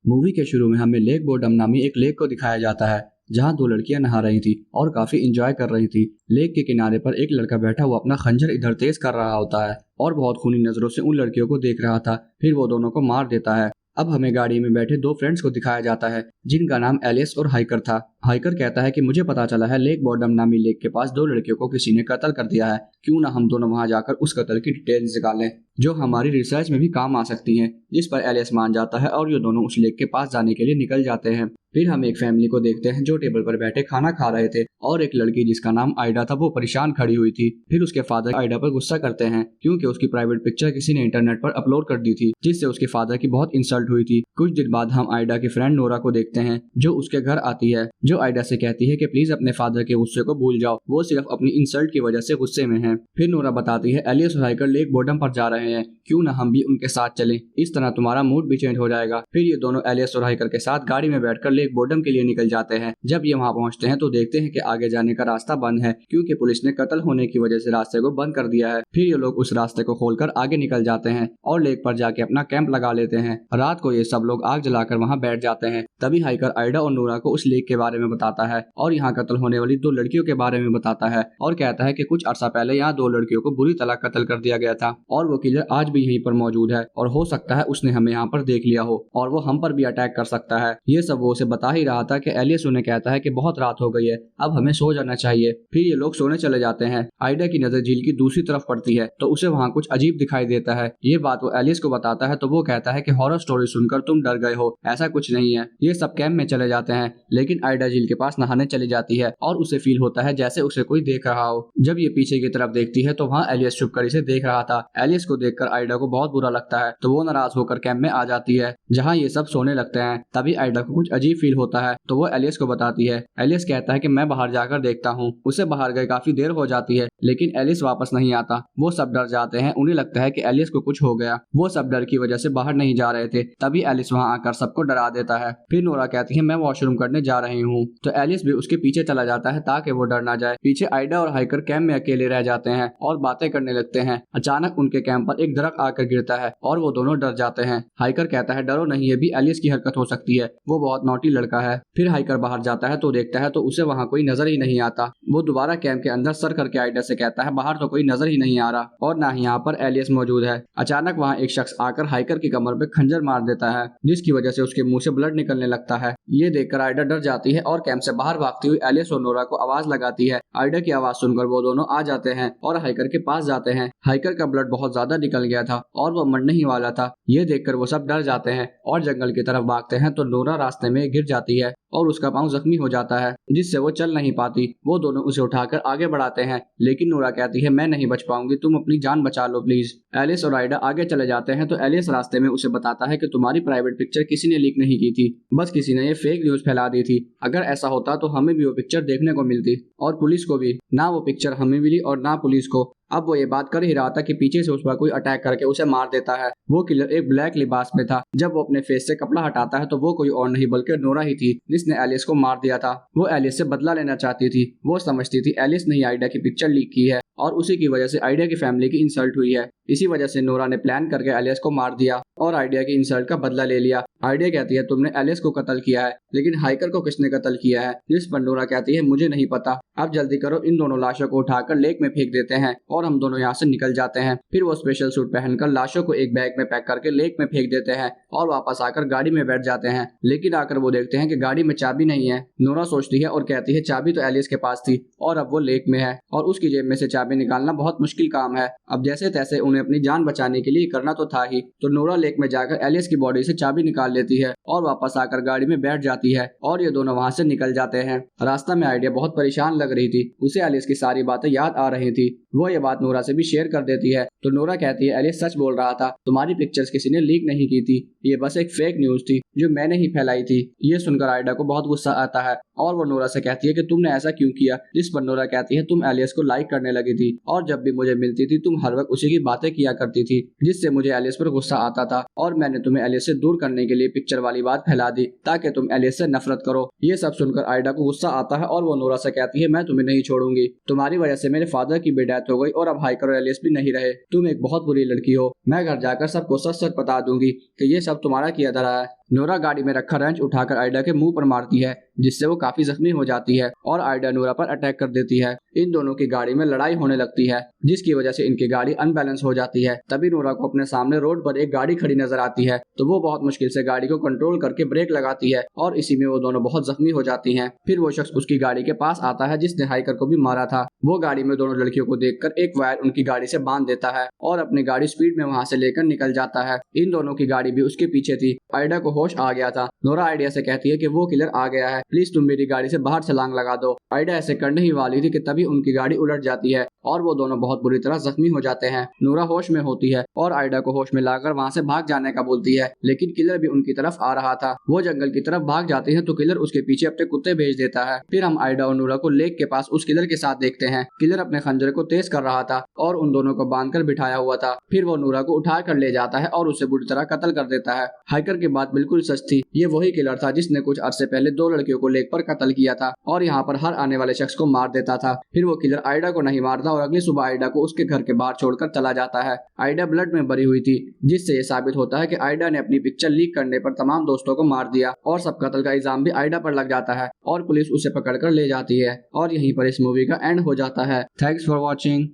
Movie के शुरू में हमें लेक बोर्डम नामी एक लेक को दिखाया जाता है जहां दो लड़कियां नहा रही थी और काफी इंजॉय कर रही थी। लेक के किनारे पर एक लड़का बैठा हुआ अपना खंजर इधर तेज कर रहा होता है और बहुत खूनी नजरों से उन लड़कियों को देख रहा था। फिर वो दोनों को मार देता है। अब हमें गाड़ी में बैठे दो फ्रेंड्स को दिखाया जाता है जिनका नाम एलिस और हाइकर था। हाइकर कहता है कि मुझे पता चला है लेक बॉर्डम नामी लेक के पास दो लड़कियों को किसी ने कत्ल कर दिया है, क्यों ना हम दोनों वहां जाकर उस कत्ल की डिटेल्स निकालें जो हमारी रिसर्च में भी काम आ सकती हैं। जिस पर एलिस मान जाता है और ये दोनों उस लेक के पास जाने के लिए निकल जाते हैं। फिर हम एक फैमिली को देखते हैं जो टेबल पर बैठे खाना खा रहे थे और एक लड़की जिसका नाम आइडा था वो परेशान खड़ी हुई थी। फिर उसके फादर आइडा पर गुस्सा करते हैं क्योंकि उसकी प्राइवेट पिक्चर किसी ने इंटरनेट पर अपलोड कर दी थी जिससे उसके फादर की बहुत इंसल्ट हुई थी। कुछ दिन बाद हम आइडा की फ्रेंड नोरा को देखते हैं जो उसके घर आती है, जो आइडा से कहती है कि प्लीज अपने फादर के गुस्से को भूल जाओ, वो सिर्फ अपनी इंसल्ट की वजह से गुस्से में है। फिर नोरा बताती है एलिस और हाइकर लेक बॉर्डम पर जा रहे हैं, क्यों ना हम भी उनके साथ चलें, इस तरह तुम्हारा मूड भी चेंज हो जाएगा। फिर ये दोनों एलिस और हाइकर के साथ गाड़ी में बैठकर लेक बॉर्डम के लिए निकल जाते हैं। जब ये वहां पहुंचते हैं तो देखते हैं कि आगे जाने का रास्ता बंद है क्योंकि पुलिस ने कत्ल होने की वजह से रास्ते को बंद कर दिया है। फिर ये लोग उस रास्ते को खोलकर आगे निकल जाते हैं और लेक पर जाके अपना कैंप लगा लेते हैं। रात को ये सब लोग आग जलाकर वहां बैठ जाते हैं। तभी हाइकर आइडा और नोरा को उस लेक के बारे में बताता है और यहाँ कत्ल होने वाली दो लड़कियों के बारे में बताता है और कहता है कि कुछ अर्सा पहले यहाँ दो लड़कियों को बुरी तरह कत्ल कर दिया गया था और वो किलर आज भी यहीं पर मौजूद है और हो सकता है उसने हमें यहाँ पर देख लिया हो और वो हम पर भी अटैक कर सकता है। ये सब वो उसे बता ही रहा था कि एलिस उन्हें कहता है कि बहुत रात हो गई है, अब हमें सो जाना चाहिए। फिर ये लोग सोने चले जाते हैं। आइडा की नजर झील की दूसरी तरफ पड़ती है तो उसे वहाँ कुछ अजीब दिखाई देता है। ये बात वो एलिस को बताता है तो वो कहता है कि हॉरर स्टोरी सुनकर तुम डर गए हो, ऐसा कुछ नहीं है। ये सब कैंप में चले जाते हैं लेकिन आइडा झील के पास नहाने चली जाती है और उसे फील होता है जैसे उसे कोई देख रहा हो। जब ये पीछे की तरफ देखती है तो वहाँ एलिस छुपकर इसे देख रहा था। एलिस को देखकर आइडा को बहुत बुरा लगता है तो वो नाराज होकर कैंप में आ जाती है जहाँ ये सब सोने लगते हैं। तभी आइडा को कुछ अजीब फील होता है तो वो एलिस को बताती है। एलिस कहता है कि मैं बाहर जाकर देखता हूँ। उसे बाहर गए काफी देर हो जाती है लेकिन एलिस वापस नहीं आता। वो सब डर जाते हैं, उन्हें लगता है कि एलिस को कुछ हो गया। वो सब डर की वजह से बाहर नहीं जा रहे थे। तभी एलिस वहाँ आकर सबको डरा देता है। फिर नोरा कहती है मैं वॉशरूम करने जा रही हूँ तो एलिस भी उसके पीछे चला जाता है ताकि वो डर ना जाए। पीछे आइडा और हाइकर कैंप में अकेले रह जाते हैं और बातें करने लगते हैं। अचानक उनके कैंप पर एक दरख्त आकर गिरता है और वो दोनों डर जाते हैं। हाइकर कहता है डरो नहीं, ये भी एलिस की हरकत हो सकती है, वो बहुत नॉटी लड़का है। फिर हाइकर बाहर जाता है तो देखता है तो उसे वहाँ कोई नजर ही नहीं आता। वो दोबारा कैंप के अंदर सर करके आइडा से कहता है बाहर तो कोई नजर ही नहीं आ रहा और ना ही यहाँ पर एलिस मौजूद है। अचानक वहाँ एक शख्स आकर हाइकर की कमर पे खंजर मार देता है जिसकी वजह से उसके मुंह से ब्लड निकलने लगता है। ये देखकर आइडा डर जाती है और कैंप से बाहर भागती हुई एलिस और नोरा को आवाज लगाती है। आइडा की आवाज सुनकर वो दोनों आ जाते हैं और हाइकर के पास जाते हैं। हाइकर का ब्लड बहुत ज्यादा निकल गया था और वो मरने ही वाला था। ये देखकर वो सब डर जाते हैं और जंगल की तरफ भागते हैं तो नोरा रास्ते में गिर जाती है और उसका पांव जख्मी हो जाता है जिससे वो चल नहीं पाती। वो दोनों उसे उठाकर आगे बढ़ाते हैं लेकिन नोरा कहती है मैं नहीं बच पाऊंगी, तुम अपनी जान बचा लो प्लीज। एलिस और आइडा आगे चले जाते हैं तो एलिस रास्ते में उसे बताता है कि तुम्हारी प्राइवेट पिक्चर किसी ने लीक नहीं की थी, बस किसी ने ये फेक न्यूज फैला दी थी। अगर ऐसा होता तो हमें भी वो पिक्चर देखने को मिलती और पुलिस को भी। ना वो पिक्चर हमें मिली और ना पुलिस को। अब वो ये बात कर ही रहा था कि पीछे से उस पर कोई अटैक करके उसे मार देता है। वो किलर एक ब्लैक लिबास में था। जब वो अपने फेस से कपड़ा हटाता है तो वो कोई और नहीं बल्कि नोरा ही थी जिसने एलिस को मार दिया था। वो एलिस से बदला लेना चाहती थी। वो समझती थी एलिस ने आइडा की पिक्चर लीक की है और उसी की वजह से आइडा की फैमिली की इंसल्ट हुई है। इसी वजह से नोरा ने प्लान करके एलिस को मार दिया और आइडिया की इंसल्ट का बदला ले लिया। आइडिया कहती है तुमने एलिस को कत्ल किया है, लेकिन हाइकर को किसने कत्ल किया है? जिस पर नोरा कहती है मुझे नहीं पता। अब जल्दी करो, इन दोनों लाशों को उठाकर लेक में फेंक देते हैं और हम दोनों यहाँ से निकल जाते हैं। फिर वो स्पेशल सूट पहनकर लाशों को एक बैग में पैक करके लेक में फेंक देते हैं और वापस आकर गाड़ी में बैठ जाते हैं। लेकिन आकर वो देखते हैं कि गाड़ी में चाबी नहीं है। नोरा सोचती है और कहती है चाबी तो एलिस के पास थी और अब वो लेक में है और उसकी जेब में से चाबी निकालना बहुत मुश्किल काम है। अब जैसे तैसे उन्हें अपनी जान बचाने के लिए करना तो था ही। तो नोरा लेक में जाकर एलिस की बॉडी से चाबी निकाल लेती है और वापस आकर गाड़ी में बैठ जाती है और ये दोनों वहाँ से निकल जाते हैं। रास्ता में आइडिया बहुत परेशान लग रही थी। उसे एलिस की सारी बातें याद आ रही थी। वो ये बात नोरा से भी शेयर कर देती है तो नोरा कहती है एलिस सच बोल रहा था, तुम्हारी पिक्चर्स किसी ने लीक नहीं की थी, ये बस एक फेक न्यूज थी जो मैंने ही फैलाई थी। ये सुनकर आइडा को बहुत गुस्सा आता है और वो नोरा से कहती है कि तुमने ऐसा क्यों किया? जिस पर नोरा कहती है तुम एलिस को लाइक करने लगी थी और जब भी मुझे मिलती थी तुम हर वक्त उसी की बातें किया करती थी जिससे मुझे एलिस पर गुस्सा आता था और मैंने तुम्हें एलिस से दूर करने के लिए पिक्चर वाली बात फैला दी ताकि तुम एलिस से नफरत करो। ये सब सुनकर आइडा को गुस्सा आता है और वो नोरा से कहती है मैं तुम्हें नहीं छोड़ूंगी, तुम्हारी वजह से मेरे फादर की भी डेथ हो गई और अब हाइकर और एलिस भी नहीं रहे। तुम एक बहुत बुरी लड़की हो। मैं घर जाकर सबको सच सच बता दूंगी कि ये सब तुम्हारा किया धरा है। नोरा गाड़ी में रखा रेंच उठाकर आइडा के मुंह पर मारती है, जिससे वो काफी जख्मी हो जाती है और आइडा नोरा पर अटैक कर देती है। इन दोनों की गाड़ी में लड़ाई होने लगती है, जिसकी वजह से इनकी गाड़ी अनबैलेंस हो जाती है। तभी नोरा को अपने सामने रोड पर एक गाड़ी खड़ी नजर आती है, तो वो बहुत मुश्किल से गाड़ी को कंट्रोल करके ब्रेक लगाती है और इसी में वो दोनों बहुत जख्मी हो जाती हैं। फिर वो शख्स उसकी गाड़ी के पास आता है जिसने हाइकर को भी मारा था। वो गाड़ी में दोनों लड़कियों को देखकर एक वायर उनकी गाड़ी से बांध देता है और अपनी गाड़ी स्पीड में वहां से लेकर निकल जाता है। इन दोनों की गाड़ी भी उसके पीछे थी। आइडा को होश आ गया था। नोरा आइडिया से कहती है कि वो किलर आ गया है, प्लीज तुम मेरी गाड़ी से बाहर छलांग लगा दो। आइडा ऐसे करने ही वाली थी कि तभी उनकी गाड़ी उलट जाती है और वो दोनों बहुत बुरी तरह जख्मी हो जाते हैं। नोरा होश में होती है और आइडा को होश में लाकर वहां से भाग जाने का बोलती है, लेकिन किलर भी उनकी तरफ आ रहा था। वो जंगल की तरफ भाग जाते हैं तो किलर उसके पीछे अपने कुत्ते भेज देता है। फिर हम आइडा और नोरा को लेक के पास उस किलर के साथ देखते हैं। किलर अपने खंजर को तेज कर रहा था और उन दोनों को बांधकर बिठाया हुआ था। फिर वो नोरा को उठा कर ले जाता है और उसे बुरी तरह कत्ल कर देता है। हाइकर की बात बिल्कुल सच थी। ये वही किलर था जिसने कुछ अरसे पहले 2 लड़कियों को लेक पर कत्ल किया था और यहाँ पर हर आने वाले शख्स को मार देता था। फिर वो किलर आइडा को नहीं मारता और अगली सुबह आइडा को उसके घर के बाहर छोड़कर चला जाता है। आइडा ब्लड में भरी हुई थी, जिससे ये साबित होता है कि आइडा ने अपनी पिक्चर लीक करने पर तमाम दोस्तों को मार दिया और सब कत्ल का इल्जाम भी आइडा पर लग जाता है और पुलिस उसे पकड़कर ले जाती है। और यहीं पर इस मूवी का एंड हो जाता है। Thanks for watching.